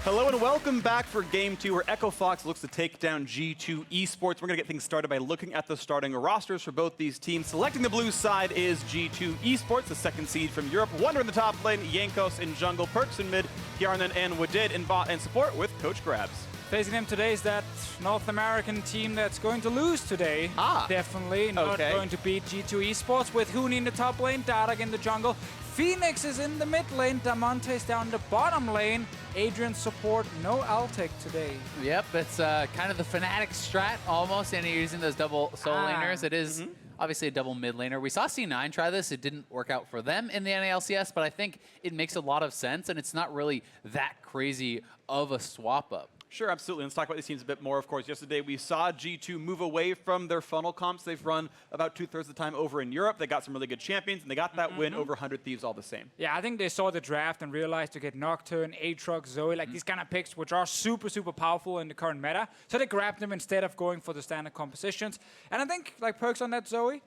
Hello and welcome back for Game 2, where Echo Fox looks to take down G2 Esports. We're going to get things started by looking at the starting rosters for both these teams. Selecting the blue side is G2 Esports, the second seed from Europe. Wunder in the top lane, Jankos in jungle, Perkz in mid, Hjarnan and Wadid in bot and support with Coach Grabs. Facing them today is that North American team that's going to lose today. Definitely not going to beat G2 Esports with Huni in the top lane, Dardoch in the jungle. Fenix is in the mid lane, Damonte is down the bottom lane. Adrian support, no Altec today. Yep, it's kind of the Fnatic strat almost, and you're using those double solo laners. It is obviously a double mid laner. We saw C9 try this. It didn't work out for them in the NALCS, but I think it makes a lot of sense, and it's not really that crazy of a swap up. Sure, absolutely. Let's talk about these teams a bit more, of course. Yesterday, we saw G2 move away from their funnel comps. They've run about 2/3 of the time over in Europe. They got some really good champions, and they got that win over 100 Thieves all the same. Yeah, I think they saw the draft and realized to get Nocturne, Aatrox, Zoe, like these kind of picks, which are super, super powerful in the current meta. So they grabbed them instead of going for the standard compositions. And I think, like, Perkz on that Zoe,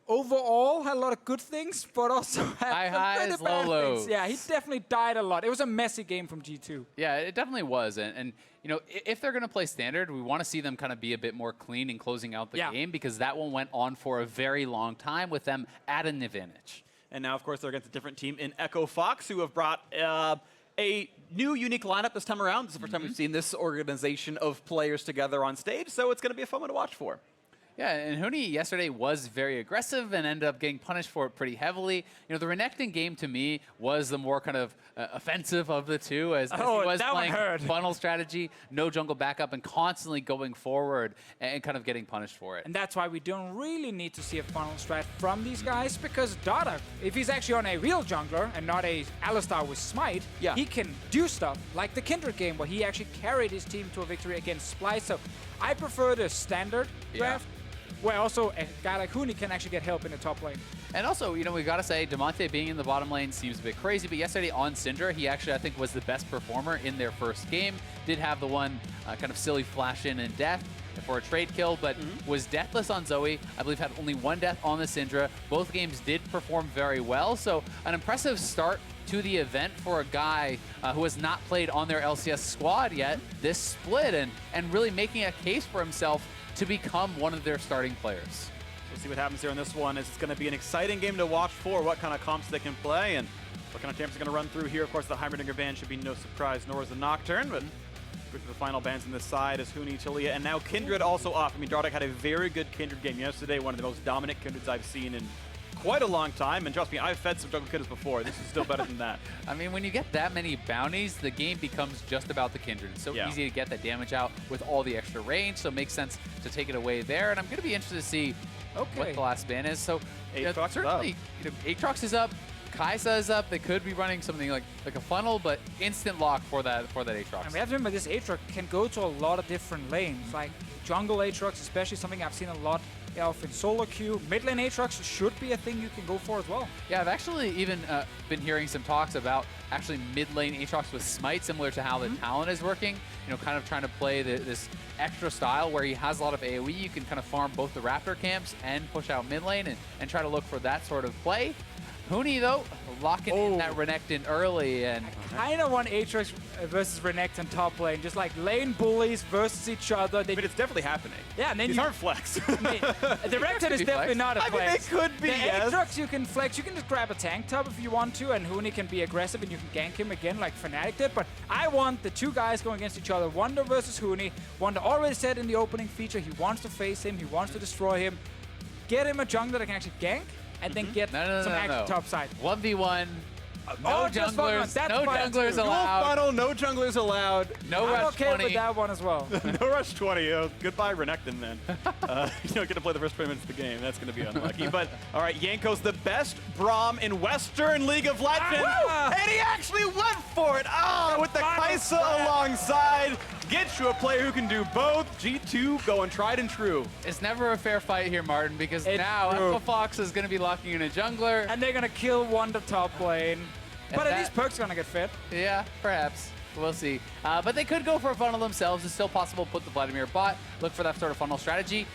overall had a lot of good things, but also had some pretty bad things. Yeah, he definitely died a lot. It was a messy game from G2. Yeah, it definitely was. And you know, if they're going to play standard, we want to see them kind of be a bit more clean in closing out the game, because that one went on for a very long time with them at an advantage. And now, of course, they're against a different team in Echo Fox, who have brought a new, unique lineup this time around. This is the first time we've seen this organization of players together on stage, so it's going to be a fun one to watch for. Yeah, and Huni yesterday was very aggressive and ended up getting punished for it pretty heavily. You know, the Renekton game to me was the more kind of offensive of the two, as he was playing funnel strategy, no jungle backup, and constantly going forward and kind of getting punished for it. And that's why we don't really need to see a funnel strat from these guys, because Dardoch, if he's actually on a real jungler and not a Alistar with Smite, he can do stuff like the Kindred game, where he actually carried his team to a victory against Splice. So I prefer the standard draft, where also a guy like Huni can actually get help in the top lane. And also, you know, we gotta say, Damonte being in the bottom lane seems a bit crazy, but yesterday on Syndra, he actually, I think, was the best performer in their first game. Did have the one kind of silly flash in and death for a trade kill, but was deathless on Zoe. I believe had only one death on the Syndra. Both games did perform very well, so an impressive start to the event for a guy who has not played on their LCS squad yet this split, and really making a case for himself to become one of their starting players. We'll see what happens here in this one. It's going to be an exciting game to watch for, what kind of comps they can play and what kind of champs are going to run through here. Of course, the Heimerdinger ban should be no surprise, nor is the Nocturne, but quick to the final bans on this side is Huni, Talia, and now Kindred also off. I mean, Dardoch had a very good Kindred game yesterday, one of the most dominant Kindreds I've seen in quite a long time, and trust me, I've fed some jungle Kindreds before. This is still better than that. I mean, when you get that many bounties, the game becomes just about the Kindred. It's so easy to get that damage out with all the extra range, so it makes sense to take it away there. And I'm going to be interested to see what the last ban is. So certainly, Aatrox is up, Kai'Sa is up. They could be running something like a funnel, but instant lock for that Aatrox. And we have to remember, this Aatrox can go to a lot of different lanes, like jungle Aatrox, especially something I've seen a lot of in solo queue. Mid lane Aatrox should be a thing you can go for as well. Yeah, I've actually even been hearing some talks about actually mid lane Aatrox with Smite, similar to how the Talon is working. You know, kind of trying to play this extra style where he has a lot of AoE. You can kind of farm both the Raptor camps and push out mid lane and try to look for that sort of play. Huni, though, locking in that Renekton early. And I kind of want Aatrox versus Renekton top lane, just like lane bullies versus each other. I mean, it's definitely happening. Yeah, and then these aren't flex. I mean, the Renekton is definitely not a flex. I mean, they could be, Aatrox, you can flex. You can just grab a tank top if you want to, and Huni can be aggressive, and you can gank him again like Fnatic did. But I want the two guys going against each other, Wunder versus Huni. Wunder already said in the opening feature he wants to face him, he wants to destroy him. Get him a jungler that can actually gank, and then get some action top side. 1v1. No junglers. No junglers allowed. Funnel, no junglers allowed. No rush 20. I'm okay with that one as well. No rush 20. Goodbye, Renekton, then. You don't get to play the first 20 minutes of the game. That's going to be unlucky. But, all right, Jankos, the best Braum in Western League of Legends. And he actually went for it. With the Kai'Sa alongside. Get you a player who can do both. G2 going tried and true. It's never a fair fight here, Martin, because now Echo Fox is going to be locking in a jungler. And they're going to kill Wunder top lane. But at least Perkz going to get fed. Yeah, perhaps. We'll see. But they could go for a funnel themselves. It's still possible to put the Vladimir bot, look for that sort of funnel strategy.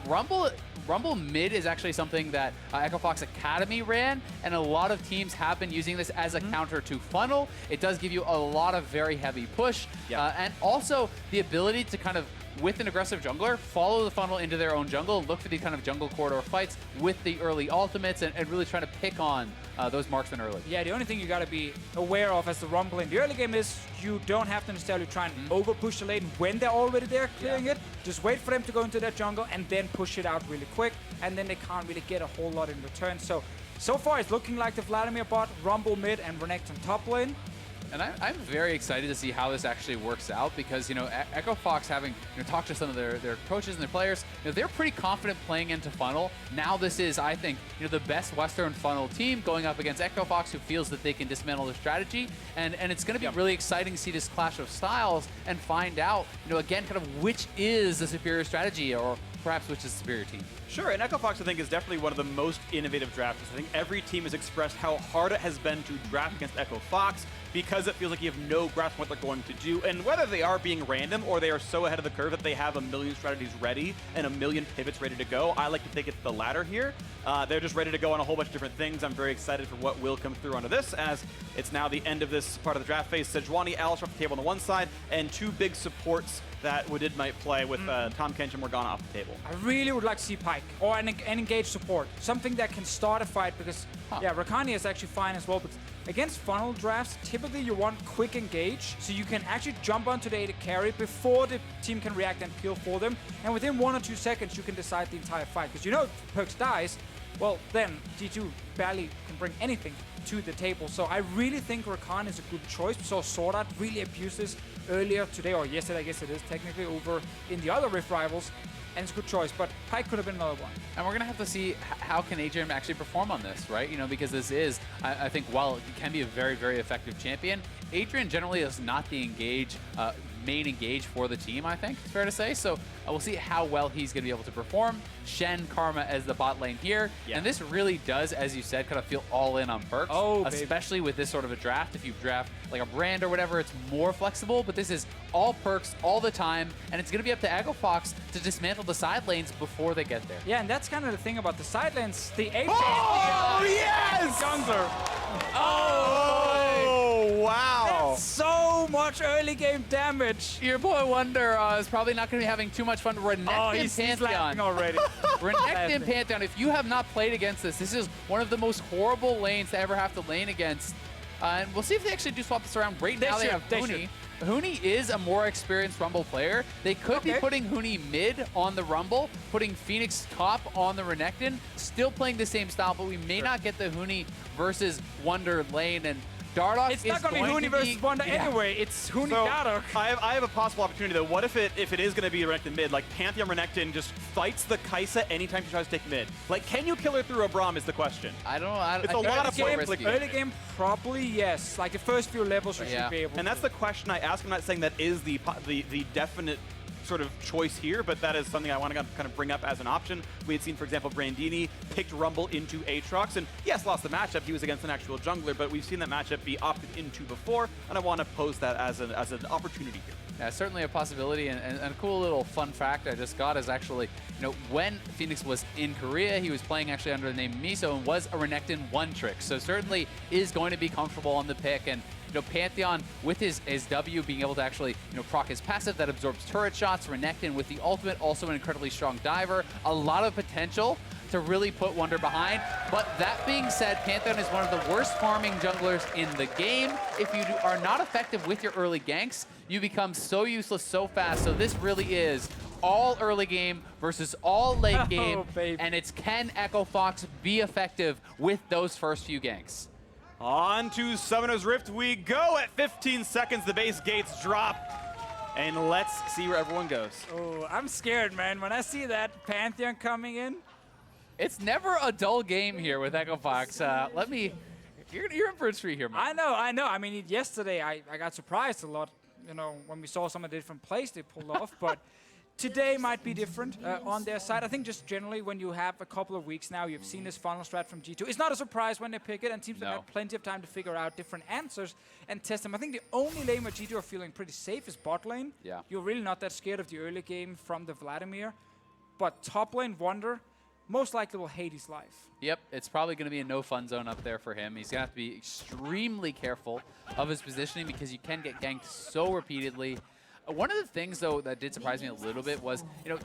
Rumble mid is actually something that Echo Fox Academy ran, and a lot of teams have been using this as a counter to funnel. It does give you a lot of very heavy push, and also the ability to kind of, with an aggressive jungler, follow the funnel into their own jungle, look for these kind of jungle corridor fights with the early ultimates, and really trying to pick on those marksmen early. Yeah, the only thing you got to be aware of as the Rumble in the early game is you don't have to necessarily try and over-push the lane when they're already there clearing it. Just wait for them to go into that jungle and then push it out really quick, and then they can't really get a whole lot in return. So far it's looking like the Vladimir bot, Rumble mid, and Renekton top lane. And I'm very excited to see how this actually works out because, you know, Echo Fox, having talked to some of their coaches and their players, they're pretty confident playing into funnel. Now this is, I think, the best Western funnel team going up against Echo Fox, who feels that they can dismantle the strategy. And it's going to be really exciting to see this clash of styles and find out, again, kind of which is the superior strategy or perhaps which is the superior team. Sure, and Echo Fox, I think, is definitely one of the most innovative drafters. I think every team has expressed how hard it has been to draft against Echo Fox because it feels like you have no grasp on what they're going to do. And whether they are being random or they are so ahead of the curve that they have a million strategies ready and a million pivots ready to go, I like to think it's the latter here. They're just ready to go on a whole bunch of different things. I'm very excited for what will come through onto this, as it's now the end of this part of the draft phase. Sejuani, Alice off the table on the one side, and two big supports that Wadid might play with Tom Kench and Morgana off the table. I really would like to see Pyke or an engaged support, something that can start a fight because, Rakan is actually fine as well, but against funnel drafts, typically you want quick engage, so you can actually jump onto the AD carry before the team can react and peel for them, and within 1 or 2 seconds you can decide the entire fight, because if Perkz dies, well then G2 barely can bring anything to the table. So I really think Rakan is a good choice. We saw Sword Art really abuse this earlier today, or yesterday, I guess it is technically, over in the other Rift rivals, and it's a good choice, but Pyke could have been another one. And we're going to have to see how can Adrian actually perform on this, right? Because this is, I think, while it can be a very, very effective champion, Adrian generally is not the main engage for the team, I think it's fair to say. So we'll see how well he's going to be able to perform. Shen, Karma as the bot lane here. And this really does, as you said, kind of feel all in on Perkz, especially with this sort of a draft. If you draft like a brand or whatever, it's more flexible, but this is all Perkz all the time, and it's going to be up to Echo Fox to dismantle the side lanes before they get there. Yeah, and that's kind of the thing about the side lanes. The AD yes! jungler. Oh, wow. That's so much early game damage. Your boy Wunder is probably not going to be having too much fun. Renekton he's laughing already. Renekton Pantheon, if you have not played against this is one of the most horrible lanes to ever have to lane against. And we'll see if they actually do swap this around. Right now they have Huni. Huni is a more experienced Rumble player. They could be putting Huni mid on the Rumble, putting Fenix top on the Renekton, still playing the same style, but we may not get the Huni versus Wunder lane. And Dardoch it's not going to be Huni versus Wunder anyway. It's Huni Dardoch. I have a possible opportunity though. What if it is going to be Renekton mid? Like Pantheon Renekton just fights the Kai'Sa anytime she tries to take mid. Like, can you kill her through a Braum is the question. I don't know. It's a lot of game. Early game, probably yes. Like the first few levels, you should be able. And that's the question I ask. I'm not saying that is the definite sort of choice here, but that is something I want to kind of bring up as an option. We had seen, for example, Brandini picked Rumble into Aatrox, and yes, lost the matchup. He was against an actual jungler, but we've seen that matchup be opted into before, and I want to pose that as an opportunity here. Yeah, certainly a possibility, and a cool little fun fact I just got is actually, when Fenix was in Korea, he was playing actually under the name Miso and was a Renekton one-trick, so certainly is going to be comfortable on the pick. And Pantheon with his W being able to actually proc his passive that absorbs turret shots. Renekton with the ultimate, also an incredibly strong diver. A lot of potential to really put Wunder behind. But that being said, Pantheon is one of the worst farming junglers in the game. If you are not effective with your early ganks, you become so useless so fast. So this really is all early game versus all late game. And it's can Echo Fox be effective with those first few ganks? On to Summoner's Rift we go. At 15 seconds, the base gates drop. And let's see where everyone goes. Oh, I'm scared, man. When I see that Pantheon coming in. It's never a dull game here with Echo Fox. You're in for a treat here, man. I know. I mean, yesterday I got surprised a lot, when we saw some of the different plays they pulled off. But Today might be different on their side. I think just generally when you have a couple of weeks now, you've seen this funnel strat from G2. It's not a surprise when they pick it, and teams have had plenty of time to figure out different answers and test them. I think the only lane where G2 are feeling pretty safe is bot lane. Yeah. You're really not that scared of the early game from the Vladimir. But top lane, Wunder, most likely will hate his life. Yep, it's probably going to be a no-fun zone up there for him. He's going to have to be extremely careful of his positioning because you can get ganked so repeatedly. One of the things, though, that did surprise me a little bit was, you know,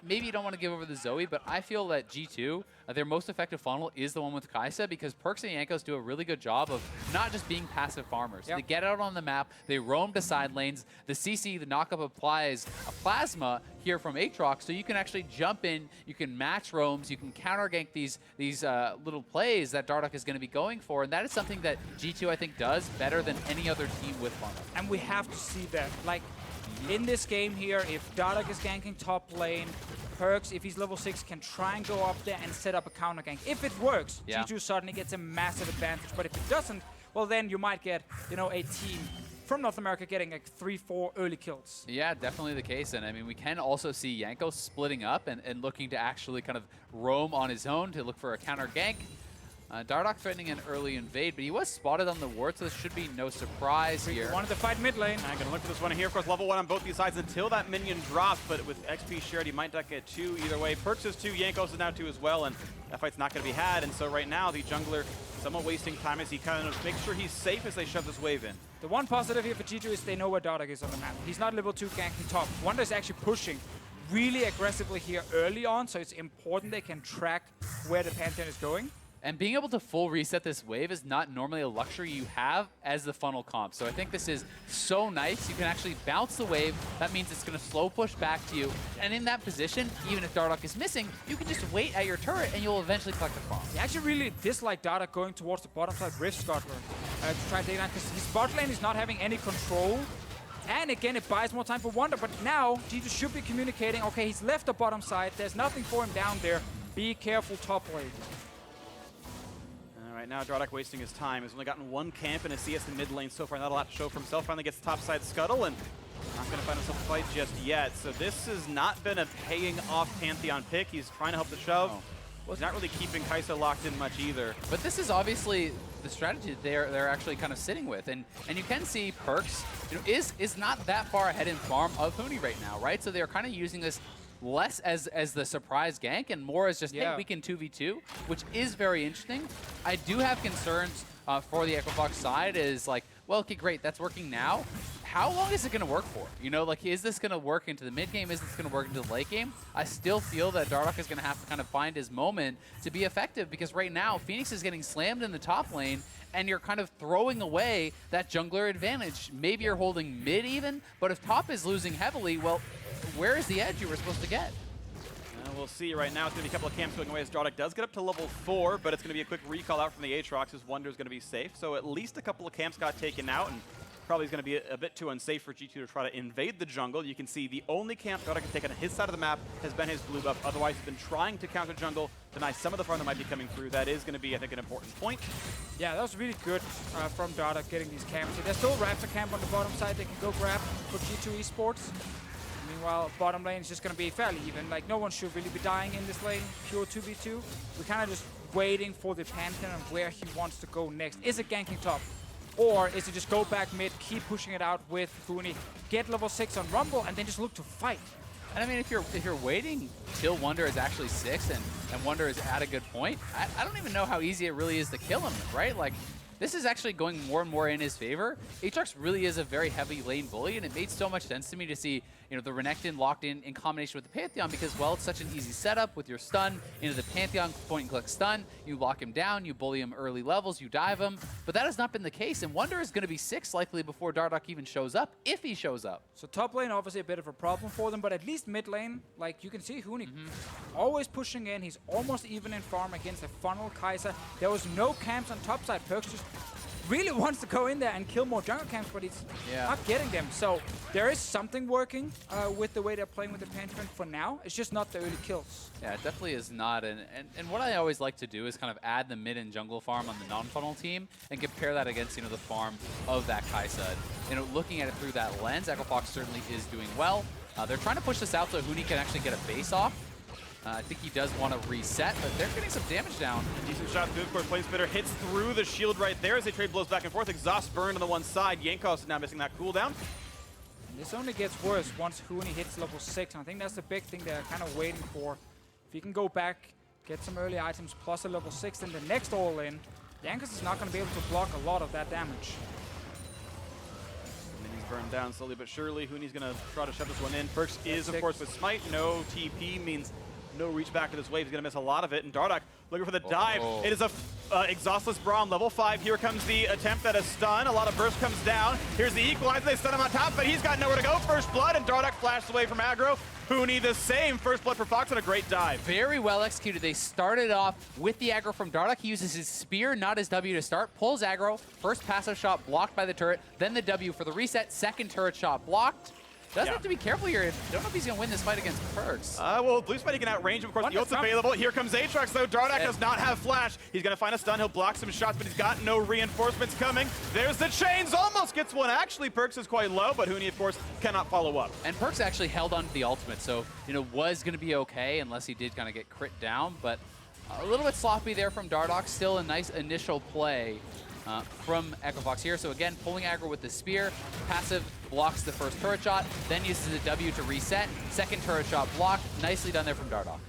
maybe you don't want to give over the Zoe, but I feel that G2, their most effective funnel is the one with Kai'Sa because Perkz and Jankos do a really good job of not just being passive farmers. Yep. They get out on the map, they roam to side lanes, the CC, the knockup applies a plasma here from Aatrox, so you can actually jump in, you can match roams, you can counter gank these little plays that Dardoch is going to be going for, and that is something that G2, I think, does better than any other team with funnel. And we have to see that. Like, in this game here, if Dardoch is ganking top lane, Perkz, if he's level 6, can try and go up there and set up a counter gank. If it works, G2 suddenly gets a massive advantage. But if it doesn't, well then you might get, you know, a team from North America getting like 3-4 early kills. Yeah, definitely the case. And I mean, we can also see Jankos splitting up and looking to actually kind of roam on his own to look for a counter gank. Dardoch threatening an early invade, but he was spotted on the ward, so this should be no surprise here. He wanted to fight mid lane. I'm going to look for this one here. Of course, level 1 on both these sides until that minion drops, but with XP shared, he might not get 2 either way. Perkz is 2, Jankos is now 2 as well, and that fight's not going to be had. And so right now, the jungler somewhat wasting time as he kind of makes sure he's safe as they shove this wave in. The one positive here for G2 is they know where Dardoch is on the map. He's not level 2 ganking top. Wunder is actually pushing really aggressively here early on, so it's important they can track where the Pantheon is going. And being able to full reset this wave is not normally a luxury you have as the funnel comp. So I think this is so nice. You can actually bounce the wave. That means it's going to slow push back to you. And in that position, even if Dardoch is missing, you can just wait at your turret and you'll eventually collect the farm. I actually really dislike Dardoch going towards the bottom side Rift Scuttler to try to take down, because his bot lane is not having any control. And again, it buys more time for Wunder. But now, G2 should be communicating, okay, he's left the bottom side. There's nothing for him down there. Be careful top lane. Right now, Dardoch wasting his time. He's only gotten 1 camp and a CS in mid lane so far. Not a lot to show for himself. Finally gets the top side scuttle and not going to find himself a fight just yet. So this has not been a paying off Pantheon pick. He's trying to help the shove. Well, he's not really keeping Kai'Sa locked in much either. But this is obviously the strategy that they're actually kind of sitting with. And you can see Perkz, you know, is not that far ahead in farm of Huni right now, right? So they're kind of using this less as the surprise gank and more as just, hey, we can 2v2, which is very interesting. I do have concerns for the Equifox side is like, well, okay, great, that's working now. How long is it going to work for? You know, like, is this going to work into the mid game? Is this going to work into the late game? I still feel that Dardoch is going to have to kind of find his moment to be effective, because right now, Fenix is getting slammed in the top lane, and you're kind of throwing away that jungler advantage. Maybe you're holding mid even, but if top is losing heavily, well, where is the edge you were supposed to get? We'll see. Right now, it's going to be a couple of camps going away as Dardoch does get up to level 4, but it's going to be a quick recall out from the Aatrox as Wunder is going to be safe. So at least a couple of camps got taken out, and probably is going to be a bit too unsafe for G2 to try to invade the jungle. You can see the only camp Dardoch has taken on his side of the map has been his blue buff. Otherwise, he's been trying to counter jungle, deny some of the farm that might be coming through. That is going to be, I think, an important point. Yeah, that was really good from Dardoch getting these camps. There's still Raptor camp on the bottom side they can go grab for G2 Esports. Meanwhile, bottom lane is just going to be fairly even. Like, no one should really be dying in this lane, pure 2v2. We're kind of just waiting for the Pantheon and where he wants to go next. Is it ganking top? Or is it just go back mid, keep pushing it out with Huni, get level 6 on Rumble, and then just look to fight? And I mean, if you're waiting till Wunder is actually 6 and Wunder is at a good point, I don't even know how easy it really is to kill him, right? Like, this is actually going more and more in his favor. Aatrox really is a very heavy lane bully, and it made so much sense to me to see, you know, the Renekton locked in combination with the Pantheon, because, well, it's such an easy setup with your stun into the Pantheon, point and click stun. You lock him down, you bully him early levels, you dive him. But that has not been the case, and Wunder is going to be 6 likely before Dardoch even shows up, if he shows up. So top lane, obviously a bit of a problem for them, but at least mid lane, like you can see Huni always pushing in. He's almost even in farm against the funnel Kai'Sa. There was no camps on top side. Perkz just really wants to go in there and kill more jungle camps, but he's not getting them. So there is something working with the way they're playing with the Pantheon for now. It's just not the early kills. Yeah, it definitely is not. And what I always like to do is kind of add the mid and jungle farm on the non-funnel team and compare that against, you know, the farm of that Kai'Sa. You know, looking at it through that lens, Equifox certainly is doing well. They're trying to push this out so Huni can actually get a base off. I think he does want to reset, but they're getting some damage down. A decent shot through, of course, Flame Spitter hits through the shield right there as they trade blows back and forth. Exhaust burned on the one side. Jankos is now missing that cooldown. This only gets worse once Huni hits level 6, and I think that's the big thing they're kind of waiting for. If he can go back, get some early items plus a level 6, then the next all-in, Jankos is not going to be able to block a lot of that damage. And then he's burned down slowly but surely. Huni's going to try to shove this one in. Perkz is, of course, with Smite. No TP means no reach back to this wave. He's going to miss a lot of it. And Dardoch looking for the dive. It is a exhaustless Braum, level 5. Here comes the attempt at a stun. A lot of burst comes down. Here's the equalizer. They stun him on top, but he's got nowhere to go. First blood, and Dardoch flashed away from aggro. Huni the same. First blood for Fox and a great dive. Very well executed. They started off with the aggro from Dardoch. He uses his spear, not his W to start. Pulls aggro. First passive shot blocked by the turret. Then the W for the reset. Second turret shot blocked. Does have to be careful here. Don't know if he's going to win this fight against Perkz. Well, Blue Spidey can outrange him. Of course, the ult's available. Here comes Aatrox, though. Dardoch does not have flash. He's going to find a stun. He'll block some shots, but he's got no reinforcements coming. There's the chains. Almost gets one. Actually, Perkz is quite low, but Huni, of course, cannot follow up. And Perkz actually held on to the ultimate, so, was going to be okay unless he did kind of get crit down. But a little bit sloppy there from Dardoch. Still a nice initial play from EchoFox here. So again, pulling aggro with the spear. Passive blocks the first turret shot, then uses the W to reset. Second turret shot blocked. Nicely done there from Dardoch.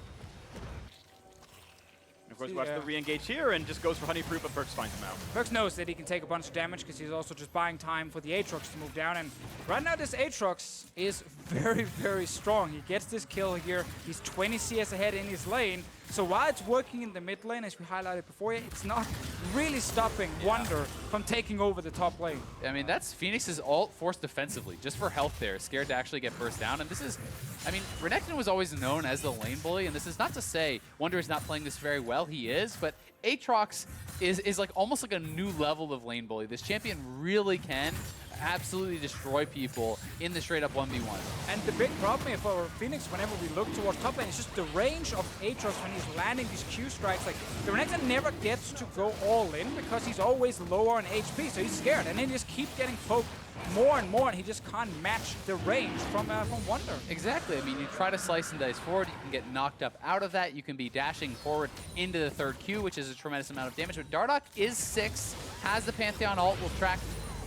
Of course, watch the re-engage here and just goes for Honeyproof, but Perkz finds him out. Perkz knows that he can take a bunch of damage because he's also just buying time for the Aatrox to move down. And right now, this Aatrox is very, very strong. He gets this kill here. He's 20 CS ahead in his lane. So while it's working in the mid lane, as we highlighted before, it's not really stopping Wunder from taking over the top lane. I mean, that's Fenix's ult forced defensively, just for health there. Scared to actually get burst down. And this is, I mean, Renekton was always known as the lane bully, and this is not to say Wunder is not playing this very well. He is, but Aatrox is like almost like a new level of lane bully. This champion really can absolutely destroy people in the straight up 1v1. And the big problem here for Fenix, whenever we look towards top lane, is just the range of Aatrox when he's landing these Q strikes. Like, the Renekton never gets to go all in because he's always lower on HP, so he's scared. And then he just keeps getting poked more and more, and he just can't match the range from Wunder. Exactly. I mean, you try to slice and dice forward, you can get knocked up out of that. You can be dashing forward into the third Q, which is a tremendous amount of damage. But Dardoch is 6, has the Pantheon ult, will track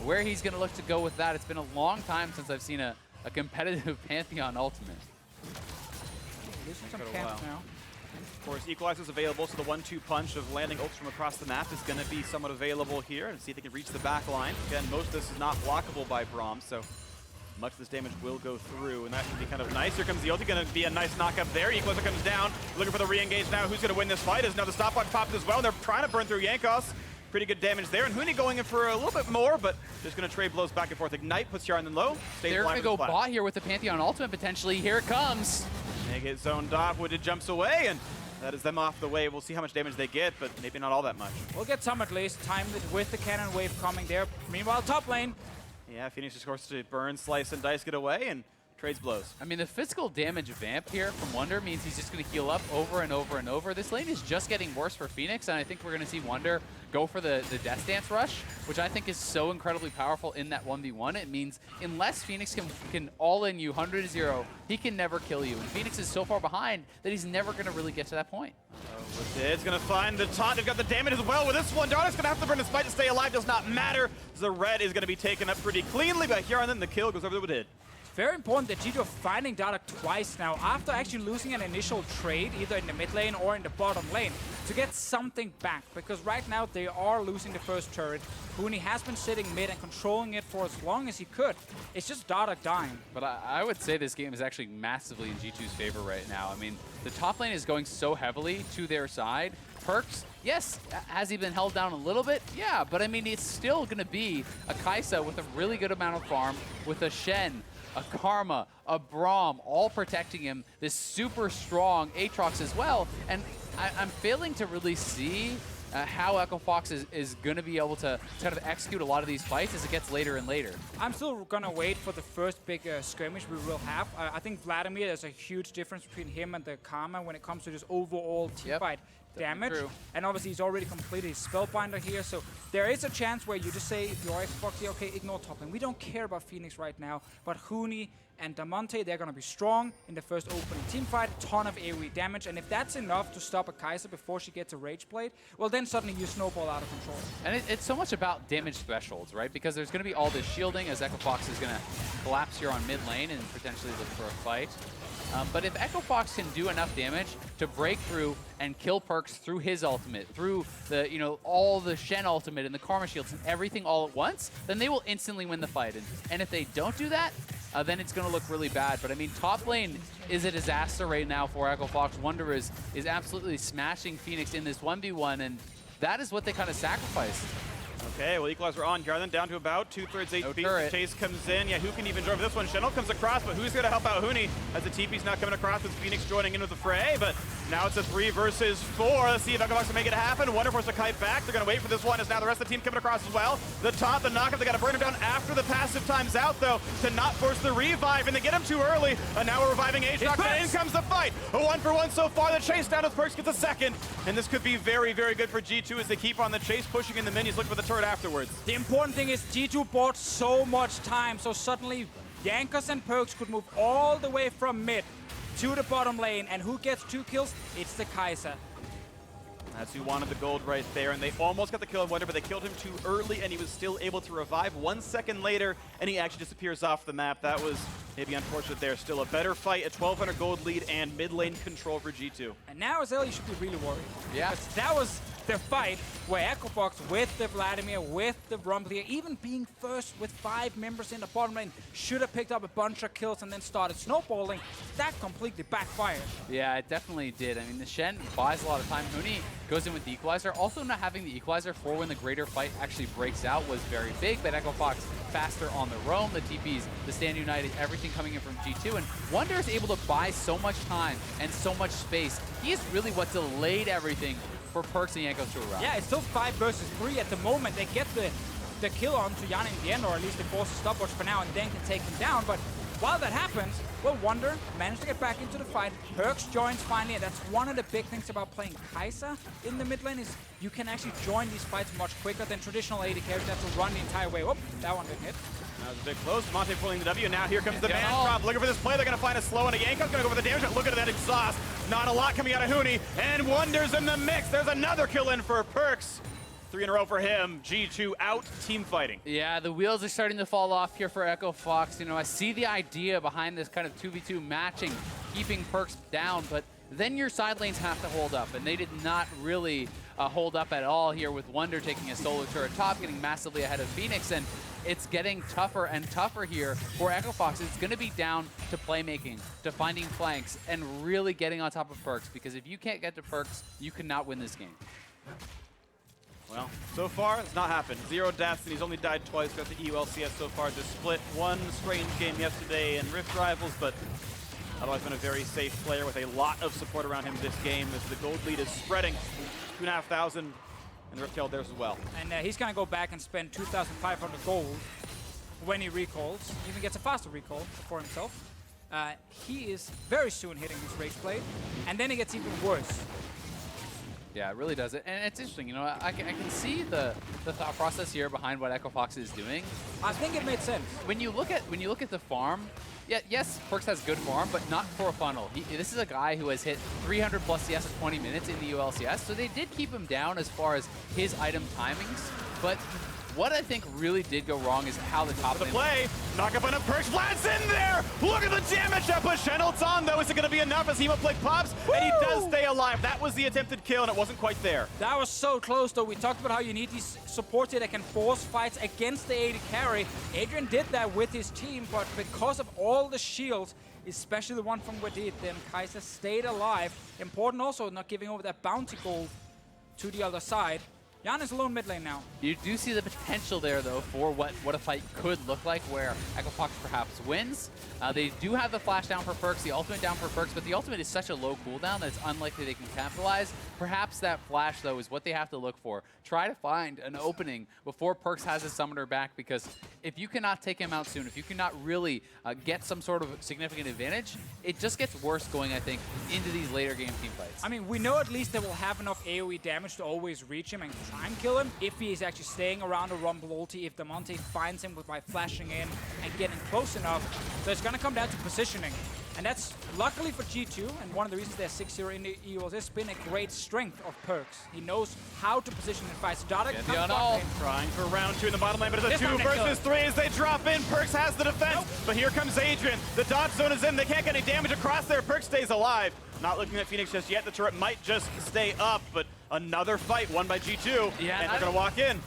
where he's going to look to go with that. It's been a long time since I've seen a competitive Pantheon ultimate. Losing some camps now. Of course, Equalizer's available, so the 1-2 punch of landing ults from across the map is going to be somewhat available here, and see if they can reach the back line. Again, most of this is not blockable by Braum, so much of this damage will go through, and that should be kind of nice. Here comes the ulti, going to be a nice knock up there. Equalizer comes down, looking for the re-engage now. Who's going to win this fight? Is now the stopwatch popped as well, and they're trying to burn through Jankos. Pretty good damage there, and Huni going in for a little bit more, but just going to trade blows back and forth. Ignite puts Hjarnan low. They're going to go bot here with the Pantheon ultimate potentially. Here it comes. They get zoned off. Wadid jumps away, and that is them off the wave. We'll see how much damage they get, but maybe not all that much. We'll get some at least. Timed it with the cannon wave coming there. Meanwhile, top lane. Yeah, Phoenix just forced to burn, slice, and dice get away, and trades blows. I mean, the physical damage vamp here from Wunder means he's just going to heal up over and over and over. This lane is just getting worse for Fenix, and I think we're going to see Wunder go for the Death Dance rush, which I think is so incredibly powerful in that 1v1. It means unless Fenix can all-in you 100-0, he can never kill you. And Fenix is so far behind that he's never going to really get to that point. Wadid's going to find the taunt. They've got the damage as well with this one. Dardoch's going to have to burn his fight to stay alive. Does not matter. The red is going to be taken up pretty cleanly by Hjarnan, and then the kill goes over to Wadid. Very important that G2 are finding Dardoch twice now after actually losing an initial trade either in the mid lane or in the bottom lane to get something back, because right now they are losing the first turret. Huni has been sitting mid and controlling it for as long as he could. It's just Dardoch dying. But I would say this game is actually massively in G2's favor right now. I mean, the top lane is going so heavily to their side. Perkz, yes, has he been held down a little bit? Yeah, but I mean, it's still going to be a Kai'Sa with a really good amount of farm, with a Shen, a Karma, a Braum, all protecting him. This super strong Aatrox as well. And I'm failing to really see how EchoFox is going to be able to kind of execute a lot of these fights as it gets later and later. I'm still going to wait for the first big skirmish we will have. I think Vladimir, there's a huge difference between him and the Karma when it comes to just overall team fight. damage. True. And obviously he's already completed his Spellbinder here, so there is a chance where you just say, if you're Xbox here, okay, ignore top lane. We don't care about Fenix right now, but Huni and Damonte, they're going to be strong in the first opening team fight, ton of AoE damage, and if that's enough to stop a Kai'Sa before she gets a Rage Blade, well then suddenly you snowball out of control. And it's so much about damage thresholds, right? Because there's going to be all this shielding as Echo Fox is going to collapse here on mid lane and potentially look for a fight. But if Echo Fox can do enough damage to break through and kill Perkz through his ultimate, through the, all the Shen ultimate and the Karma shields and everything all at once, then they will instantly win the fight. And if they don't do that, then it's going to look really bad. But I mean, top lane is a disaster right now for Echo Fox. Wunder is absolutely smashing Fenix in this 1v1, and that is what they kind of sacrificed. Okay, well, equalizer on. Hjarnan down to about 2/3 HP. turret. Chase comes in. Yeah, who can even join for this one? Shen comes across, but who's going to help out Huni as the TP's not coming across with Fenix joining in with the fray? But now it's a 3 versus 4. Let's see if Echo Fox can make it happen. Wunder forces a kite back. They're going to wait for this one as now the rest of the team coming across as well. The top, the knockup, they got to burn him down after the passive time's out, though, to not force the revive, and they get him too early. And now we're reviving Aatrox, and in comes the fight. A 1-for-1 so far. The chase down with Perkz gets a second, and this could be very, very good for G2 as they keep on the chase, pushing in the minions, looking for the turret afterwards. The important thing is G2 bought so much time, so suddenly Jankos and Perkz could move all the way from mid to the bottom lane, and who gets 2 kills? It's the Kai'Sa. That's who wanted the gold right there, and they almost got the kill on Wunder, but they killed him too early, and he was still able to revive 1 second later, and he actually disappears off the map. That was maybe unfortunate there. Still a better fight, a 1,200 gold lead, and mid lane control for G2. And now, Azelle, you should be really worried. Yeah. Because that was the fight where Echo Fox with the Vladimir, with the Braum, even being first with 5 members in the bottom lane, should have picked up a bunch of kills and then started snowballing. That completely backfired. Yeah, it definitely did. I mean, the Shen buys a lot of time. Huni goes in with the equalizer. Also, not having the equalizer for when the greater fight actually breaks out was very big, but Echo Fox faster on the roam, the TPs, the stand united, everything coming in from G2, and Wunder is able to buy so much time and so much space. He is really what delayed everything for Perkz and Jankos to arrive. Yeah, it's still 5 versus 3 at the moment. They get the kill on to Hjarnan in the end, or at least they force a stopwatch for now and then can take him down. But while that happens, well, Wunder managed to get back into the fight. Perkz joins finally, and that's one of the big things about playing Kai'Sa in the mid lane is you can actually join these fights much quicker than traditional AD carries that have to run the entire way. Whoop, that one didn't hit. That was a bit close. Damonte pulling the W. Now here comes the man Yeah. drop. Looking for this play. They're going to find a slow, and a Jankos going to go for the damage. Look at that exhaust. Not a lot coming out of Huni, and Wunder's in the mix. There's another kill in for Perkz. 3 in a row for him. G2 out, team fighting. Yeah, the wheels are starting to fall off here for Echo Fox. I see the idea behind this kind of 2v2 matching, keeping Perkz down, but then your side lanes have to hold up, and they did not really hold up at all here with Wunder taking a solo turret top, getting massively ahead of Fenix, and it's getting tougher and tougher here for Echo Fox. It's going to be down to playmaking, to finding flanks, and really getting on top of Perkz, because if you can't get to Perkz, you cannot win this game. Well, so far, it's not happened. 0 deaths, and he's only died twice got the EULCS so far. Just split 1 strange game yesterday in Rift Rivals, but otherwise been a very safe player with a lot of support around him this game as the gold lead is spreading. 2,500, and Rift killed theirs as well. And he's going to go back and spend 2,500 gold when he recalls. Even gets a faster recall for himself. He is very soon hitting his Rage Blade, and then it gets even worse. Yeah, it really does it. And it's interesting, I can see the thought process here behind what Echo Fox is doing. I think it made sense. When you look at the farm, yes, Perkz has good farm, but not for a funnel. This is a guy who has hit 300 plus CS at 20 minutes in the ULCS, so they did keep him down as far as his item timings, but what I think really did go wrong is how the top The lane... play, knock up on a Perkz, Vlad's in there! Look at the damage that puts Shen's on, though. Is it going to be enough as Hemoplague pops? Woo! And he does stay alive. That was the attempted kill, and it wasn't quite there. That was so close, though. We talked about how you need these supports that can force fights against the AD carry. Adrian did that with his team, but because of all the shields, especially the one from Wadid, then Kai'Sa stayed alive. Important also, not giving over that bounty gold to the other side. Hjarnan is alone mid lane now. You do see the potential there, though, for what a fight could look like, where EchoFox perhaps wins. They do have the flash down for Perkz, the ultimate down for Perkz, but the ultimate is such a low cooldown that it's unlikely they can capitalize. Perhaps that flash, though, is what they have to look for. Try to find an opening before Perkz has his summoner back, because if you cannot take him out soon, if you cannot really get some sort of significant advantage, it just gets worse going, I think, into these later game team fights. I mean, we know at least they will have enough AoE damage to always reach him and try and kill him if he is actually staying around a Rumble ulti, if Damonte finds him by flashing in and getting close enough. So it's going to come down to positioning. And that's luckily for G2, and one of the reasons they're 6-0 in the EOS has been a great strength of Perkz. He knows how to position in fights. Dardoch trying for round 2 in the bottom lane, but it's a 2 versus 3 as they drop in. Perkz has the defense, but here comes Adrian. The dodge zone is in. They can't get any damage across there. Perkz stays alive. Not looking at Fenix just yet. The turret might just stay up, but another fight won by G2, and they're going to walk in.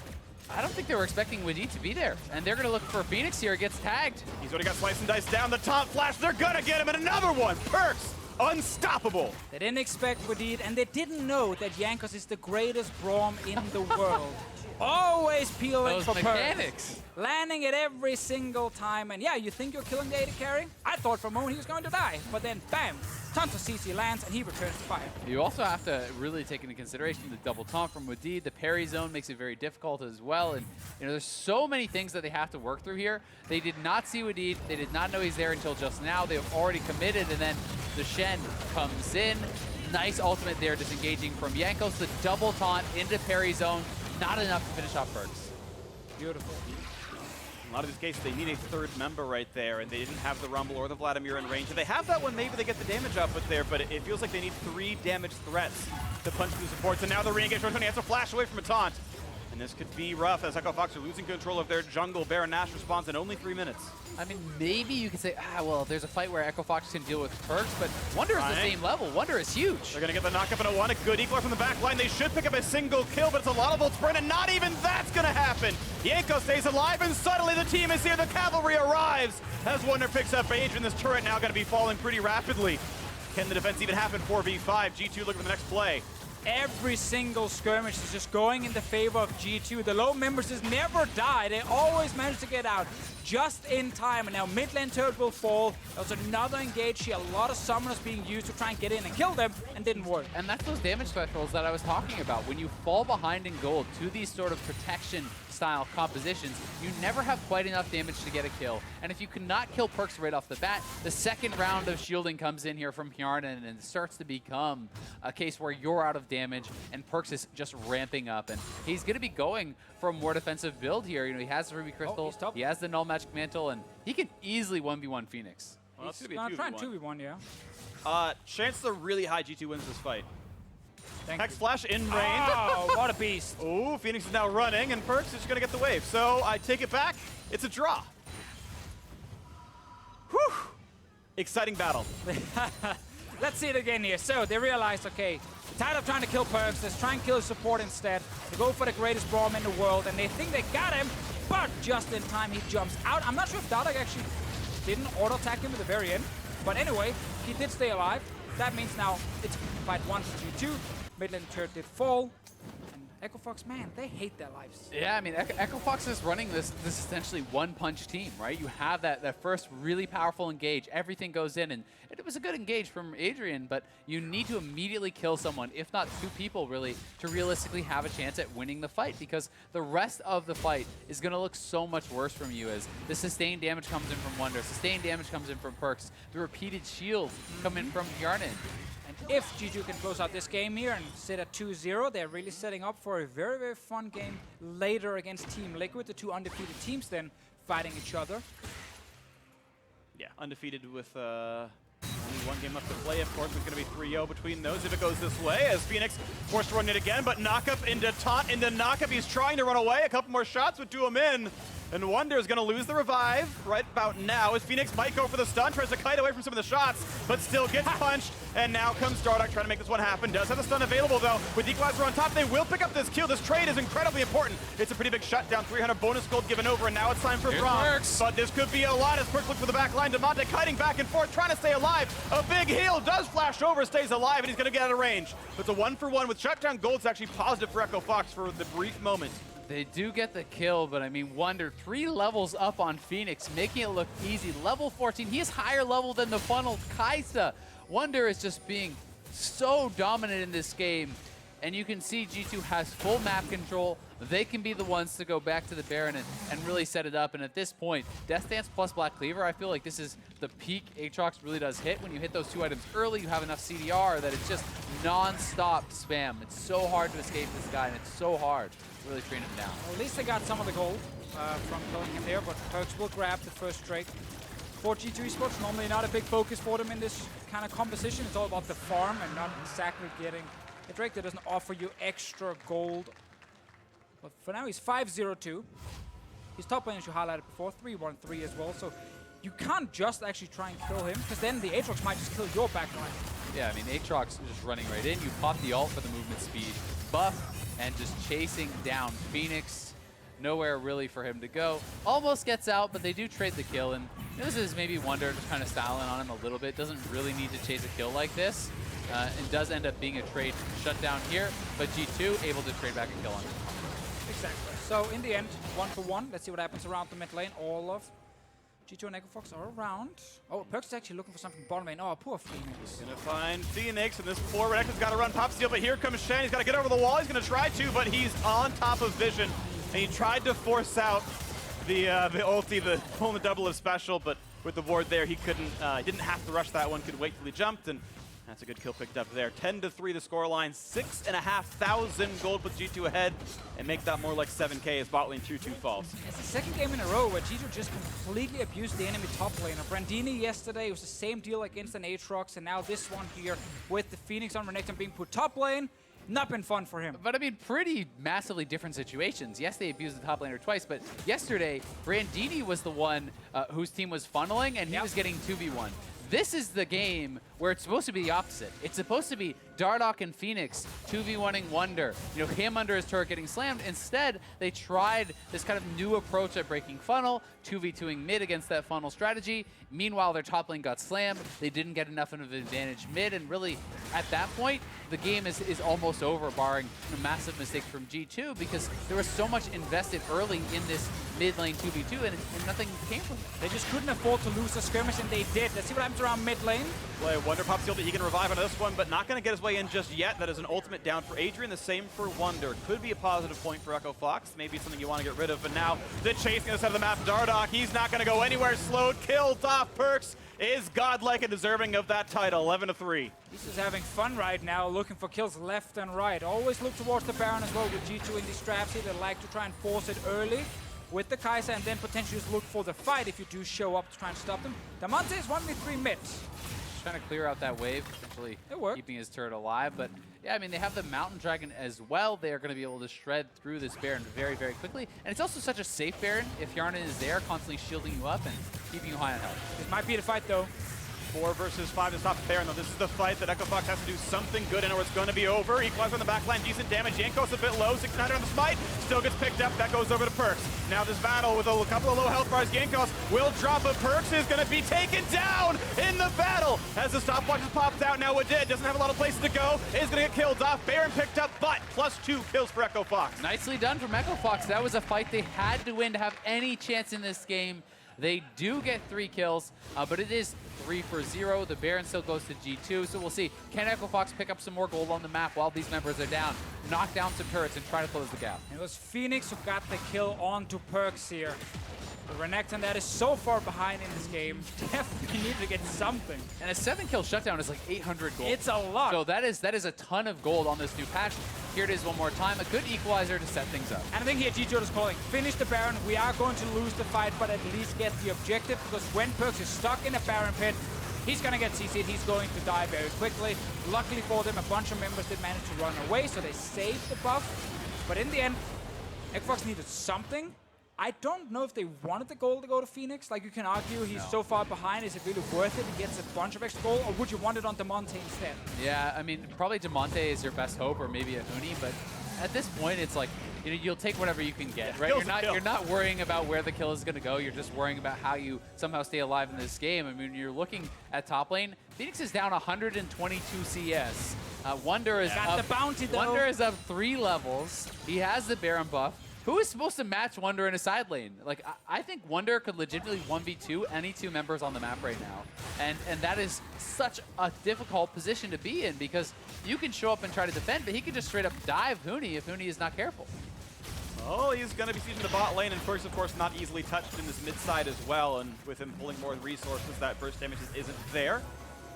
I don't think they were expecting Wadid to be there, and they're going to look for Fenix here. Gets tagged. He's already got slice and dice down the top flash. They're going to get him, and another one. Perkz, unstoppable. They didn't expect Wadid, and they didn't know that Jankos is the greatest Braum in the world. Always peeling Those for mechanics. Perkz. Landing it every single time, and yeah, you think you're killing the AD carry? I thought for a moment he was going to die, but then bam, tons of CC lands, and he returns to fire. You also have to really take into consideration the double taunt from Wadid. The parry zone makes it very difficult as well, and you know there's so many things that they have to work through here. They did not see Wadid. They did not know he's there until just now. They've already committed, and then the Shen comes in. Nice ultimate there, disengaging from Jankos. The double taunt into parry zone. Not enough to finish off Perkz. Beautiful. In a lot of these cases, they need a third member right there, and they didn't have the Rumble or the Vladimir in range. If they have that one, maybe they get the damage output there, but it feels like they need 3 damage threats to punch through supports. And now the re-engage from Tony has to flash away from a taunt. And this could be rough as EchoFox are losing control of their jungle. Baron Nash responds in only 3 minutes. I mean, maybe you could say, well, there's a fight where EchoFox can deal with Perkz, but Wunder is the same level. Wunder is huge. They're going to get the knockup in a 1. A good equaler from the back line. They should pick up a single kill, but it's a lot of volt sprint, and not even that's going to happen. Jankos stays alive, and suddenly the team is here. The cavalry arrives as Wunder picks up Adrian. This turret now going to be falling pretty rapidly. Can the defense even happen? 4v5. G2 looking for the next play. Every single skirmish is just going in the favor of G2. The low members just never die. They always manage to get out just in time. And now mid lane turret will fall. There's another engage here. A lot of summoners being used to try and get in and kill them, and didn't work. And that's those damage thresholds that I was talking about. When you fall behind in gold to these sort of protection style compositions, you never have quite enough damage to get a kill. And if you cannot kill Perkz right off the bat, the second round of shielding comes in here from Hjarnan, and it starts to become a case where you're out of damage and Perkz is just ramping up. And he's going to be going for a more defensive build here. You know, he has the Ruby Crystal, he has the Null Magic Mantle, and he can easily 1v1 Fenix. Well, He's trying 2v1, yeah. Chances are really high G2 wins this fight. Thank Hex you. Flash in range. Oh, what a beast. Oh, Fenix is now running, and Perkz is just going to get the wave. So I take it back. It's a draw. Whew. Exciting battle. Let's see it again here. So they realized, okay, tired of trying to kill Perkz, let's try and kill his support instead. They go for the greatest Braum in the world, and they think they got him, but just in time he jumps out. I'm not sure if Dardoch actually didn't auto-attack him at the very end, but anyway, he did stay alive. That means now it's fight 1 for G2. Mid lane turret did fall. And EchoFox, man, they hate their lives. Yeah, I mean, EchoFox is running this essentially one-punch team, right? You have that first really powerful engage. Everything goes in, and it was a good engage from Adrian, but you need to immediately kill someone, if not 2 people, really, to realistically have a chance at winning the fight, because the rest of the fight is going to look so much worse from you as the sustained damage comes in from Wunder, sustained damage comes in from Perkz, the repeated shields come in from Hjarnan. If G2 can close out this game here and sit at 2-0, they're really setting up for a very, very fun game later against Team Liquid, the 2 undefeated teams then fighting each other. Yeah, undefeated with only 1 game left to play. Of course, it's going to be 3-0 between those if it goes this way, as Fenix forced to run it again, but knock-up into taunt into knock-up. He's trying to run away. A couple more shots would do him in. And Wunder is going to lose the revive right about now, as Fenix might go for the stun, tries to kite away from some of the shots, but still gets punched. And now comes Dardoch trying to make this one happen. Does have the stun available, though. With Equalizer on top, they will pick up this kill. This trade is incredibly important. It's a pretty big shutdown. 300 bonus gold given over, and now it's time for Braum. But this could be a lot as Perkz looks for the back line. Damonte kiting back and forth, trying to stay alive. A big heal does flash over, stays alive, and he's going to get out of range. It's a 1-for-1 with shutdown gold. It's actually positive for Echo Fox for the brief moment. They do get the kill, but I mean, Wunder 3 levels up on Fenix, making it look easy. Level 14, he is higher level than the funnel Kaisa. Wunder is just being so dominant in this game, and you can see G2 has full map control. They can be the ones to go back to the Baron and really set it up. And at this point, Death Dance plus Black Cleaver, I feel like this is the peak Aatrox really does hit. When you hit those 2 items early, you have enough CDR that it's just non-stop spam. It's so hard to escape this guy, and it's so hard to really train him down. Well, at least they got some of the gold from killing him there, but Perkz will grab the first trade. For G2 Esports, normally not a big focus for them in this kind of composition. It's all about the farm and not exactly getting a Drake that doesn't offer you extra gold. But for now, he's 5-0-2. His top lane, as you highlighted before, 3-1-3 as well. So you can't just actually try and kill him, because then the Aatrox might just kill your back line. Yeah, I mean, Aatrox is just running right in. You pop the ult for the movement speed buff, and just chasing down Fenix. Nowhere really for him to go. Almost gets out, but they do trade the kill, and this is maybe Wunder just kind of styling on him a little bit. Doesn't really need to chase a kill like this. And does end up being a trade shutdown here, but G2 able to trade back a kill on him. Exactly. So in the end, 1-for-1. Let's see what happens around the mid lane. All of G2 and Echo Fox are around. Oh, Perkz is actually looking for something bottom lane. Oh, poor Fenix. Gonna find Fenix, and this poor Renekton's got to run pop steal, but here comes Shen. He's got to get over the wall. He's gonna try to, but he's on top of vision, and he tried to force out the ulti, the pulling the double of special, but with the ward there, he couldn't. He didn't have to rush that one. Could wait till he jumped, and that's a good kill picked up there. 10-3 the scoreline. 6,500 gold with G2 ahead, and make that more like 7K as bot lane 2-2 falls. It's the second game in a row where G2 just completely abused the enemy top laner. Brandini yesterday was the same deal against an Aatrox, and now this one here with the Fenix on Renekton being put top lane. Not been fun for him. But I mean, pretty massively different situations. Yes, they abused the top laner twice, but yesterday, Brandini was the one whose team was funneling, and he was getting 2v1. This is the game where it's supposed to be the opposite. It's supposed to be Dardoch and Fenix 2v1ing Wunder. You know, him under his turret getting slammed. Instead, they tried this kind of new approach at breaking funnel, 2v2ing mid against that funnel strategy. Meanwhile, their top lane got slammed. They didn't get enough of an advantage mid, and really, at that point, the game is almost over, barring a massive mistake from G2, because there was so much invested early in this mid lane 2v2, and nothing came from it. They just couldn't afford to lose the skirmish, and they did. Let's see what happens around mid lane. Play Wunder pop steal that he can revive on this one, but not going to get his way in just yet. That is an ultimate down for Adrian, the same for Wunder. Could be a positive point for Echo Fox. Maybe something you want to get rid of, but now the chase going to set the map. Dardoch, he's not going to go anywhere. Slowed, killed off. Perkz is godlike and deserving of that title. 11-3. He's just having fun right now, looking for kills left and right. Always look towards the Baron as well with G2 in these traps here. They like to try and force it early with the Kai'Sa, and then potentially just look for the fight if you do show up to try and stop them. Damonte is 1v3 mid. Trying to clear out that wave, potentially keeping his turret alive. But yeah, I mean, they have the Mountain Dragon as well. They are going to be able to shred through this Baron very, very quickly. And it's also such a safe Baron if Hjarnan is there, constantly shielding you up and keeping you high on health. This might be the fight, though. 4 versus 5 to stop the Baron, though. This is the fight that Echo Fox has to do something good in, or it's going to be over. Equalizer on the back line, decent damage. Jankos a bit low, 600 on the smite. Still gets picked up. That goes over to Perkz. Now this battle with a couple of low health bars. Jankos will drop, but Perkz is going to be taken down in the battle as the stopwatch is popped out. Now Wadid doesn't have a lot of places to go. Is going to get killed off. Baron picked up, but +2 kills for Echo Fox. Nicely done from Echo Fox. That was a fight they had to win to have any chance in this game. They do get 3 kills, but it is 3-0. The Baron still goes to G2, so we'll see. Can Echo Fox pick up some more gold on the map while these members are down? Knock down some turrets and try to close the gap. It was Fenix who got the kill onto Perkz here. The Renekton that is so far behind in this game definitely need to get something. And a 7-kill shutdown is like 800 gold. It's a lot. So that is a ton of gold on this new patch. Here it is one more time. A good equalizer to set things up. And I think here G2 is calling, finish the Baron. We are going to lose the fight, but at least get the objective, because when Perkz is stuck in a Baron pit, he's going to get CC'd. He's going to die very quickly. Luckily for them, a bunch of members did manage to run away, so they saved the buff. But in the end, Echo Fox needed something. I don't know if they wanted the gold to go to Fenix. Like, you can argue he's so far behind. Is it really worth it? He gets a bunch of extra gold, or would you want it on Damonte instead? Yeah, I mean, probably Damonte is your best hope, or maybe a Huni, but at this point, it's like, you know, you'll take whatever you can get, right? You're not worrying about where the kill is going to go. You're just worrying about how you somehow stay alive in this game. I mean, you're looking at top lane. Fenix is down 122 CS. Wunder is up. The bounty, though. Wunder is up 3 levels. He has the Baron buff. Who is supposed to match Wunder in a side lane? Like, I think Wunder could legitimately 1v2 any 2 members on the map right now. And that is such a difficult position to be in, because you can show up and try to defend, but he can just straight up dive Huni if Huni is not careful. Oh, he's going to be sieging the bot lane, and Perkz, of course, not easily touched in this mid side as well, and with him pulling more resources, that burst damage isn't there.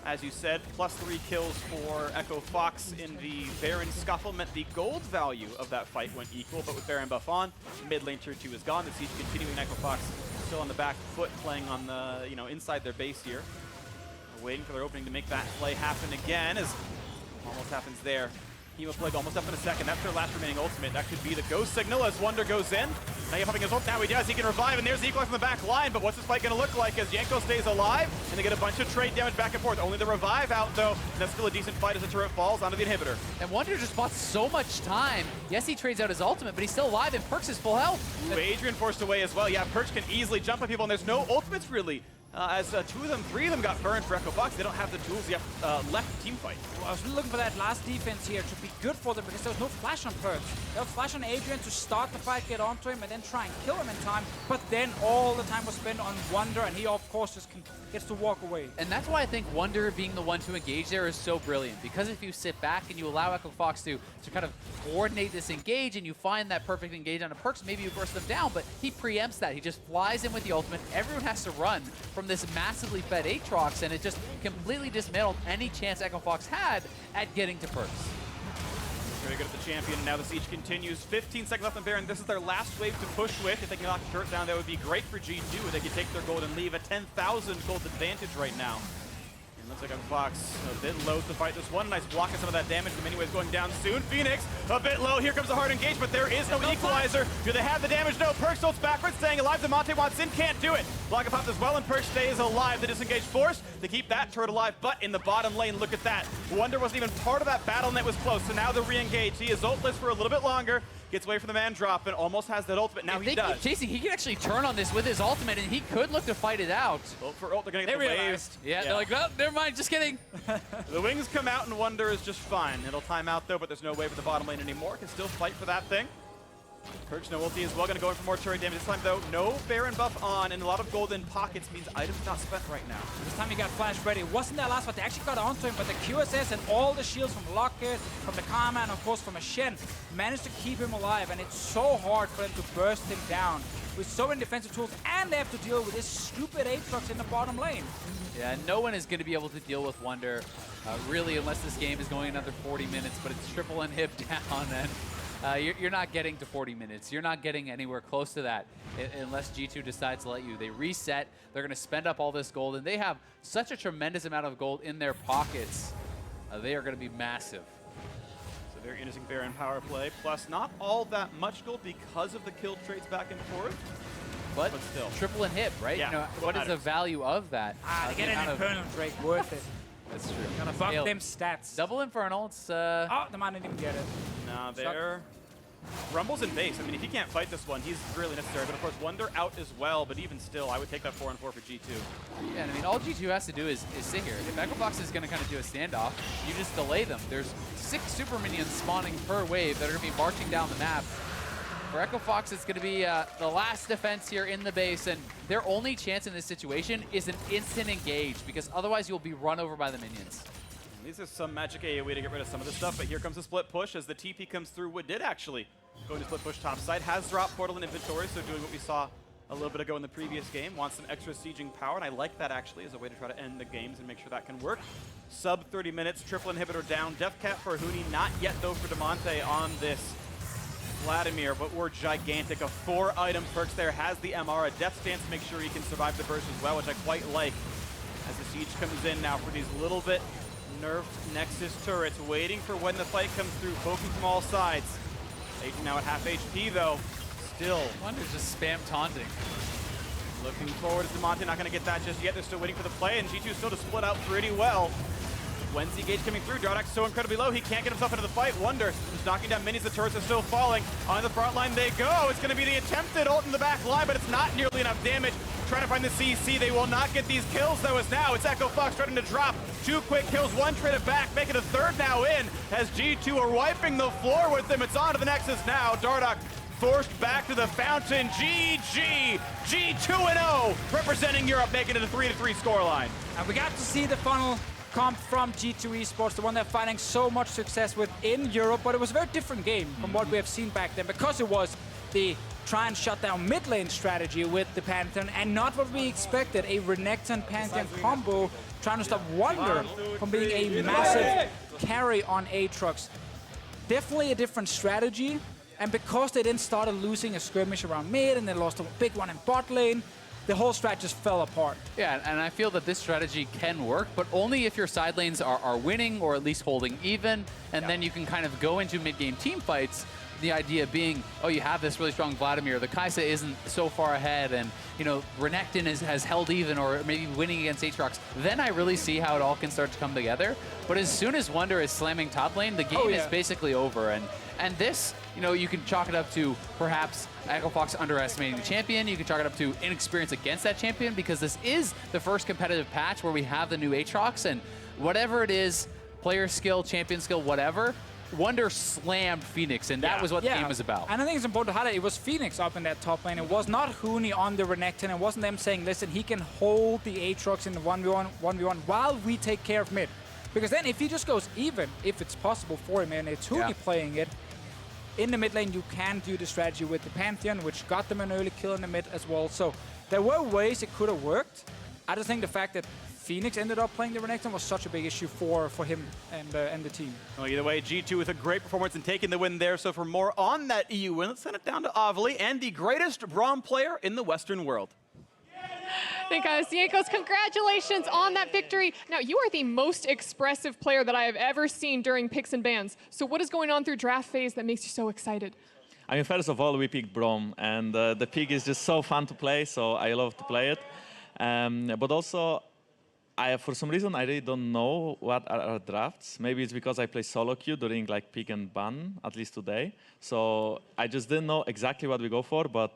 As you said, +3 kills for Echo Fox in the Baron scuffle meant the gold value of that fight went equal, but with Baron buff on, mid lane tier 2 is gone. The siege continuing, Echo Fox still on the back foot, playing on the, you know, inside their base here. Waiting for their opening to make that play happen again, as almost happens there. Hemoplague almost up in a second. That's their last remaining ultimate. That could be the ghost signal as Wunder goes in. Now you're pumping his ult. Now he does. He can revive, and there's the equalize from the back line. But what's this fight going to look like as Jankos stays alive? And they get a bunch of trade damage back and forth. Only the revive out, though. And that's still a decent fight as the turret falls onto the inhibitor. And Wunder just bought so much time. Yes, he trades out his ultimate, but he's still alive, and Perkz is full health. Ooh, Adrian forced away as well. Yeah, Perkz can easily jump on people, and there's no ultimates really. As 2 of them, 3 of them got burned for Echo Fox. They don't have the tools yet left to team fight. Well, I was looking for that last defense here to be good for them, because there was no flash on Perkz. There was flash on Adrian to start the fight, get onto him, and then try and kill him in time. But then all the time was spent on Wunder, and he, of course, just gets to walk away. And that's why I think Wunder being the one to engage there is so brilliant. Because if you sit back and you allow Echo Fox to kind of coordinate this engage, and you find that perfect engage on a Perkz, maybe you burst them down, but he preempts that. He just flies in with the ultimate. Everyone has to run from this massively fed Aatrox, and it just completely dismantled any chance Echo Fox had at getting to Perkz. Very good at the champion, and now the siege continues. 15 seconds left on Baron. This is their last wave to push with. If they can knock the turret down, that would be great for G2. They could take their gold and leave a 10,000 gold advantage right now. And looks like Echo Fox a bit low to fight this one. Nice block of some of that damage. The mini wave's going down soon. Fenix a bit low. Here comes a hard engage, but there is no equalizer. Do they have the damage? No. Perkz ults backwards, staying alive. Damonte wants in, can't do it. Block of popped as well, and Perkz stays alive. The disengage forced to keep that turret alive, but in the bottom lane, look at that. Wunder wasn't even part of that battle, and it was close. So now they're re-engaged. He is ultless for a little bit longer. Gets away from the man drop and almost has that ultimate. Now he does. Keep chasing. He can actually turn on this with his ultimate, and he could look to fight it out. Ult for ult. They're going to get the waves. Yeah, they're like, oh, never mind, just kidding. The wings come out, and Wunder is just fine. It'll time out, though, but there's no wave at the bottom lane anymore. Can still fight for that thing. Perkz, no ulti as well. Going to go in for more turret damage. This time, though, no Baron buff on, and a lot of golden pockets means items not spent right now. This time he got flash ready. It wasn't that last fight. They actually got onto him, but the QSS and all the shields from Lockett, from the Karma, and of course from a Shen managed to keep him alive, and it's so hard for them to burst him down with so many defensive tools, and they have to deal with this stupid Aatrox in the bottom lane. Yeah, no one is going to be able to deal with Wunder, really, unless this game is going another 40 minutes, but it's triple inhib down, and you're not getting to 40 minutes. You're not getting anywhere close to that unless G2 decides to let you. They reset. They're going to spend up all this gold, and they have such a tremendous amount of gold in their pockets. They are going to be massive. So very interesting Baron power play. Plus, not all that much gold because of the kill trades back and forth. But still. Triple inhib, right? Yeah, you know, what is the value of that? They get an Infernal Drake, worth it. That's true. Gonna fuck them stats. Double Infernal, it's... Oh, the man didn't even get it. Nah, there. Rumble's in base. I mean, if he can't fight this one, he's really necessary. But of course, Wunder out as well. But even still, I would take that 4-4 for G2. Yeah, and I mean, all G2 has to do is sit here. If Echo Fox is going to kind of do a standoff, you just delay them. There's 6 super minions spawning per wave that are going to be marching down the map. For Echo Fox, it's going to be the last defense here in the base, and their only chance in this situation is an instant engage, because otherwise you'll be run over by the minions. And these are some magic AoE to get rid of some of this stuff, but here comes a split push as the TP comes through. Wadid actually going to split push top side, has dropped portal and inventory, so doing what we saw a little bit ago in the previous game, wants some extra sieging power, and I like that actually as a way to try to end the games and make sure that can work. Sub 30 minutes, triple inhibitor down, Death Cap for Huni, not yet though for Damonte on this Vladimir, but we're gigantic. A 4-item Perkz there, has the MR, a death stance to make sure he can survive the burst as well, which I quite like. As the siege comes in now for these little bit nerfed Nexus turrets, waiting for when the fight comes through, poking from all sides. Adrian now at half HP though. still Wunder's just spam taunting. looking forward to Damonte. Not going to get that just yet. They're still waiting for the play, and G2 still to split out pretty well. Wednesday Gage coming through. Dardoch so incredibly low, he can't get himself into the fight. Wunder just knocking down minis. The turrets are still falling. On the front line they go. It's going to be the attempted ult in the back line, but it's not nearly enough damage. Trying to find the CC. They will not get these kills, though, as now it's Echo Fox starting to drop. 2 quick kills, 1 traded back, make it a 3rd now in, as G2 are wiping the floor with them. It's on to the Nexus now. Dardoch forced back to the fountain. GG! G2-0, representing Europe, making it a 3-3 scoreline. And we got to see the funnel comp from G2 Esports, the one they're finding so much success with in Europe, but it was a very different game from what we have seen back then, because it was the try and shut down mid lane strategy with the Pantheon, and not what we expected, a Renekton Pantheon combo trying to stop Wunder from being a massive carry on Aatrox. Definitely a different strategy, and because they then started losing a skirmish around mid and they lost a big one in bot lane, the whole strat just fell apart. Yeah, and I feel that this strategy can work, but only if your side lanes are winning or at least holding even, and then you can kind of go into mid-game team fights. The idea being, oh, you have this really strong Vladimir, the Kai'Sa isn't so far ahead, and you know, Renekton has held even or maybe winning against Aatrox. Then I really see how it all can start to come together. But as soon as Wunder is slamming top lane, the game is basically over. And this, you know, you can chalk it up to perhaps Echo Fox underestimating the champion. You can chalk it up to inexperience against that champion, because this is the first competitive patch where we have the new Aatrox, and whatever it is, player skill, champion skill, whatever, Wunder slammed Fenix, and that was what the game was about. And I think it's important to highlight, it was Fenix up in that top lane. It was not Huni on the Renekton. It wasn't them saying, listen, he can hold the Aatrox in the 1v1 while we take care of mid. Because then if he just goes even, if it's possible for him, and it's Huni playing it, in the mid lane you can do the strategy with the Pantheon, which got them an early kill in the mid as well. So there were ways it could have worked. I just think the fact that Fenix ended up playing the Renekton was such a big issue for him and the team. Well, either way, G2 with a great performance and taking the win there. So for more on that EU win, let's send it down to Avli and the greatest Braum player in the Western world. Hey guys, Jankos, congratulations on that victory. Now, you are the most expressive player that I have ever seen during picks and bans. So what is going on through draft phase that makes you so excited? I mean, first of all, we picked Braum, and the pick is just so fun to play, so I love to play it. But also, for some reason, I really don't know what are our drafts. Maybe it's because I play solo queue during like pick and ban, at least today. So I just didn't know exactly what we go for, but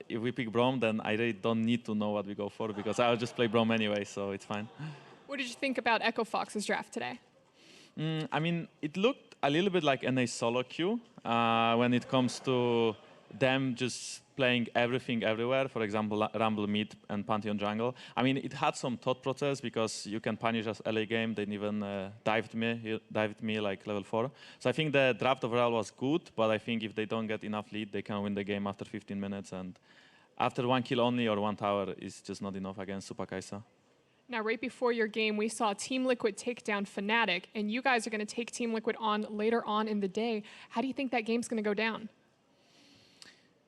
if we pick Braum, then I really don't need to know what we go for, because I'll just play Braum anyway, so it's fine. What did you think about Echo Fox's draft today? I mean, it looked a little bit like NA solo queue when it comes to them just playing everything everywhere, for example, Rumble mid and Pantheon jungle. I mean, it had some thought process, because you can punish us early game. They even dived me like level 4. So I think the draft overall was good, but I think if they don't get enough lead, they can win the game after 15 minutes. And after 1 kill only or 1 tower is just not enough against Super Kai'Sa. Now, right before your game, we saw Team Liquid take down Fnatic, and you guys are going to take Team Liquid on later on in the day. How do you think that game's going to go down?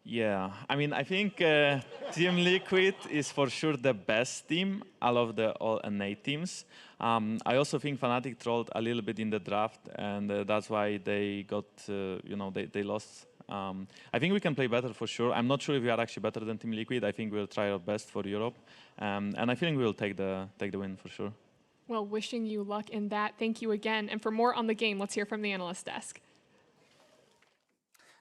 Yeah, I mean, I think Team Liquid is for sure the best team out of the all NA teams. I also think Fnatic trolled a little bit in the draft, and that's why they got, you know, they lost. I think we can play better for sure. I'm not sure if we are actually better than Team Liquid. I think we'll try our best for Europe, and I think we'll take the win for sure. Well, wishing you luck in that. Thank you again. And for more on the game, let's hear from the analyst desk.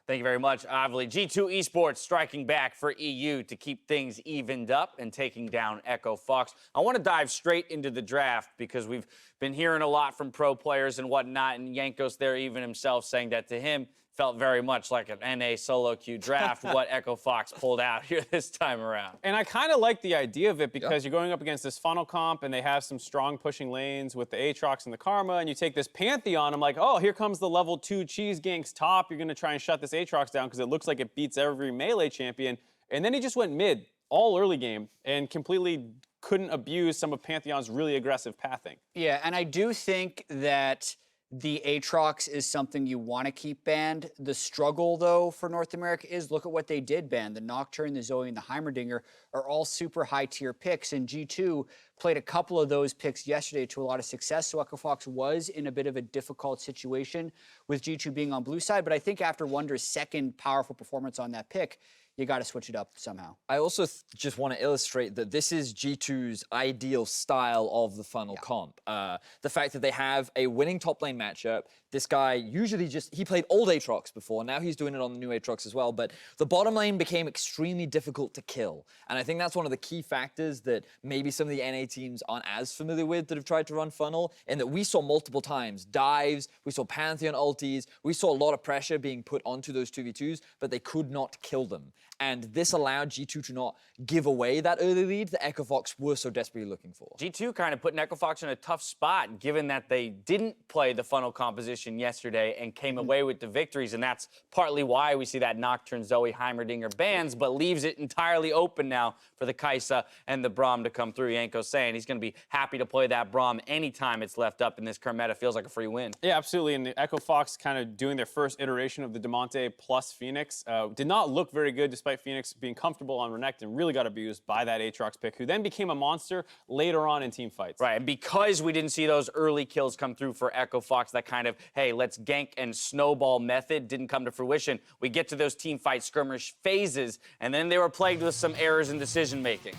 Thank you very much, Avli. G2 Esports striking back for EU to keep things evened up and taking down Echo Fox. I want to dive straight into the draft, because we've been hearing a lot from pro players and whatnot, and Jankos there even himself saying that to him felt very much like an NA solo queue draft, what Echo Fox pulled out here this time around. And I kind of like the idea of it, because you're going up against this funnel comp, and they have some strong pushing lanes with the Aatrox and the Karma, and you take this Pantheon, I'm like, oh, here comes the level 2 cheese ganks top. You're going to try and shut this Aatrox down, because it looks like it beats every melee champion. And then he just went mid all early game and completely couldn't abuse some of Pantheon's really aggressive pathing. Yeah, and I do think that the Aatrox is something you want to keep banned. The struggle, though, for North America is, look at what they did ban. The Nocturne, the Zoe, and the Heimerdinger are all super high-tier picks, and G2 played a couple of those picks yesterday to a lot of success, so Echo Fox was in a bit of a difficult situation with G2 being on blue side, but I think after Wunder's second powerful performance on that pick, you got to switch it up somehow. I also just want to illustrate that this is G2's ideal style of the funnel comp. The fact that they have a winning top lane matchup. This guy usually he played old Aatrox before, now he's doing it on the new Aatrox as well, but the bottom lane became extremely difficult to kill. And I think that's one of the key factors that maybe some of the NA teams aren't as familiar with that have tried to run funnel, and that we saw multiple times. Dives, we saw Pantheon ultis, we saw a lot of pressure being put onto those 2v2s, but they could not kill them. And this allowed G2 to not give away that early lead that Echo Fox were so desperately looking for. G2 kind of put Echo Fox in a tough spot, given that they didn't play the funnel composition yesterday and came away with the victories, and that's partly why we see that Nocturne, Zoe, Heimerdinger bans, but leaves it entirely open now for the Kai'Sa and the Braum to come through. Jankos saying he's going to be happy to play that Braum anytime it's left up in this current meta. Feels like a free win. Yeah, absolutely. And the Echo Fox kind of doing their first iteration of the Damonte plus Fenix. Did not look very good despite Fenix being comfortable on Renekton. Really got abused by that Aatrox pick, who then became a monster later on in team fights. Right, and because we didn't see those early kills come through for Echo Fox, that kind of, hey, let's gank and snowball method didn't come to fruition. We get to those team fight skirmish phases, and then they were plagued with some errors in decision making.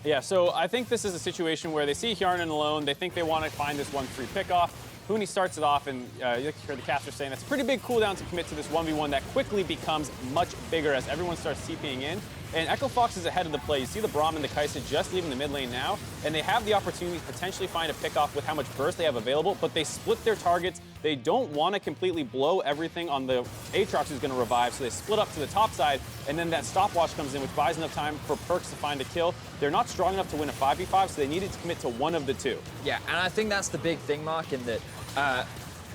Yeah, so I think this is a situation where they see Hjarnan alone. They think they want to find this 1-3 pickoff. Huni starts it off, and you hear the caster saying that's a pretty big cooldown to commit to this 1v1 that quickly becomes much bigger as everyone starts TPing in. And Echo Fox is ahead of the play. You see the Braum and the Kai'Sa just leaving the mid lane now, and they have the opportunity to potentially find a pickoff with how much burst they have available, but they split their targets. They don't want to completely blow everything on the Aatrox who's going to revive, so they split up to the top side, and then that stopwatch comes in, which buys enough time for Perkz to find a kill. They're not strong enough to win a 5v5, so they needed to commit to one of the two. Yeah, and I think that's the big thing, Mark, in that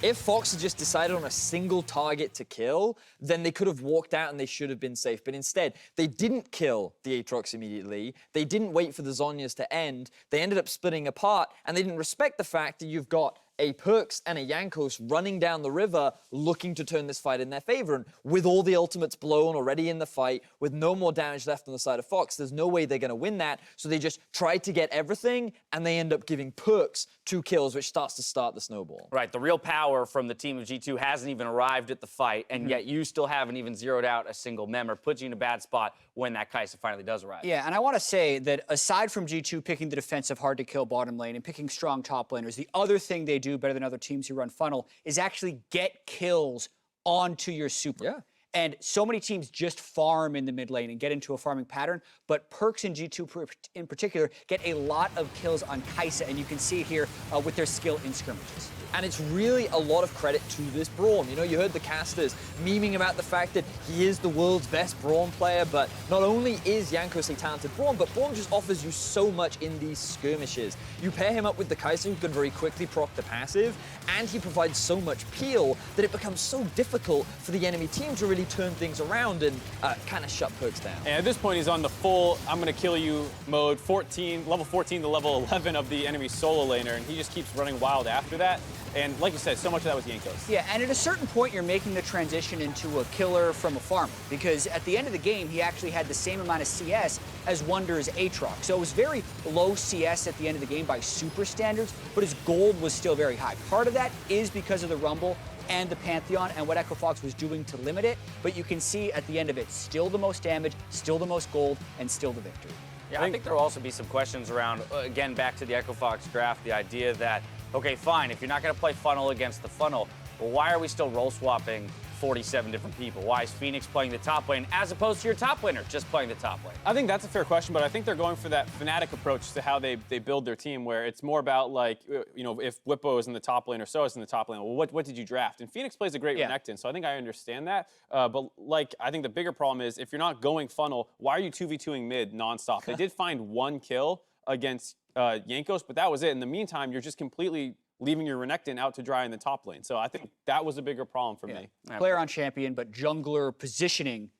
if Fox had just decided on a single target to kill, then they could have walked out and they should have been safe. But instead, they didn't kill the Aatrox immediately. They didn't wait for the Zhonya's to end. They ended up splitting apart, and they didn't respect the fact that you've got a Perkz and a Jankos running down the river looking to turn this fight in their favor. And with all the ultimates blown already in the fight, with no more damage left on the side of Fox, there's no way they're going to win that. So they just tried to get everything, and they end up giving Perkz 2 kills, which starts to start the snowball. Right, the real power from the team of G2 hasn't even arrived at the fight, and yet you still haven't even zeroed out a single member. Puts you in a bad spot when that Kai'Sa finally does arrive. Yeah, and I want to say that aside from G2 picking the defensive hard-to-kill bottom lane and picking strong top laners, the other thing they do better than other teams who run funnel is actually get kills onto your super. Yeah. And so many teams just farm in the mid lane and get into a farming pattern, but Perkz and G2 in particular get a lot of kills on Kai'Sa, and you can see it here with their skill in skirmishes. And it's really a lot of credit to this Braum. You know, you heard the casters memeing about the fact that he is the world's best Braum player, but not only is Jankos a talented Braum, but Braum just offers you so much in these skirmishes. You pair him up with the Kai'Sa, who can very quickly proc the passive, and he provides so much peel that it becomes so difficult for the enemy team to really turn things around and kind of shut Perkz down. And at this point, he's on the full I'm going to kill you mode, level 14 to level 11 of the enemy solo laner, and he just keeps running wild after that. And like you said, so much of that was Jankos. Yeah, and at a certain point, you're making the transition into a killer from a farmer, because at the end of the game, he actually had the same amount of CS as Wunder's Aatrox. So it was very low CS at the end of the game by super standards, but his gold was still very high. Part of that is because of the Rumble and the Pantheon and what Echo Fox was doing to limit it, but you can see at the end of it, still the most damage, still the most gold, and still the victory. Yeah, I think there will also be some questions around, again, back to the Echo Fox draft, the idea that, okay, fine, if you're not going to play funnel against the funnel, well, why are we still role swapping 47 different people? Why is Fenix playing the top lane as opposed to your top laner just playing the top lane? I think that's a fair question, but I think they're going for that Fnatic approach to how they build their team, where it's more about, like, you know, if Whippo is in the top lane or so is in the top lane, well, what did you draft? And Fenix plays a great Renekton, so I think I understand that. But, like, I think the bigger problem is if you're not going funnel, why are you 2v2ing mid nonstop? They did find 1 kill against Jankos, but that was it. In the meantime, you're just completely leaving your Renekton out to dry in the top lane. So I think that was a bigger problem for me. Player on champion, but jungler positioning.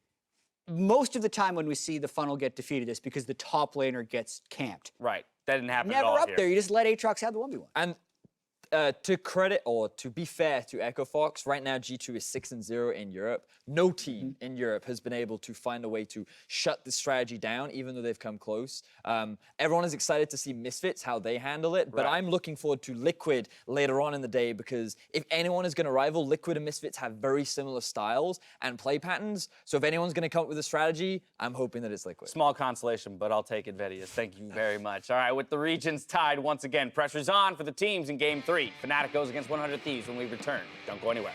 Most of the time when we see the funnel get defeated, it's because the top laner gets camped. Right. That didn't happen at Never all up here. there. You just let Aatrox have the 1v1. And to credit or to be fair to Echo Fox, right now G2 is 6-0 in Europe. No team in Europe has been able to find a way to shut this strategy down, even though they've come close. Everyone is excited to see Misfits, how they handle it, but I'm looking forward to Liquid later on in the day, because if anyone is going to rival, Liquid and Misfits have very similar styles and play patterns. So if anyone's going to come up with a strategy, I'm hoping that it's Liquid. Small consolation, but I'll take it, Vedius. Thank you very much. All right, with the regions tied once again, pressure's on for the teams in Game 3. Fnatic goes against 100 Thieves when we return. Don't go anywhere.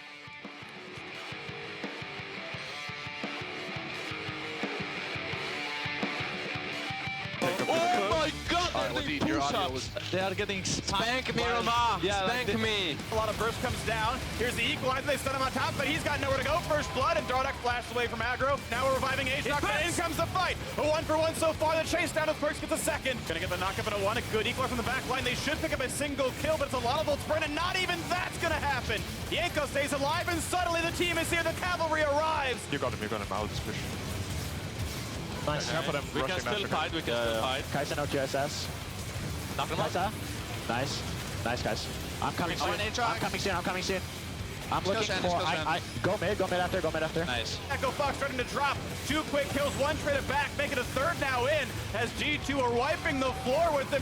Oh my god, Wadid, your audio was... They are getting spanked. Spank me, Roma. Yeah, spank me. A lot of burst comes down. Here's the equalizer. They set him on top, but he's got nowhere to go. First blood, and Dardoch flashed away from aggro. Now we're reviving Aatrox, and in comes the fight. A 1-for-1 so far. The chase down with Perkz gets a second. Gonna get the knock-up in a 1. A good equalizer from the back line. They should pick up a single kill, but it's a lot of volts burn, and not even that's gonna happen. Jankos stays alive, and suddenly the team is here. The cavalry arrives. You got him. I'll just push. Nice. We can still fight. Kai'Sa no QSS. Knock him out. Nice. Nice, guys. I'm coming soon. I'm coming soon. I'm looking Shen, for... go Go mid after. Nice. Echo Fox starting to drop. 2 quick kills, 1 traded back, making a third now in, as G2 are wiping the floor with the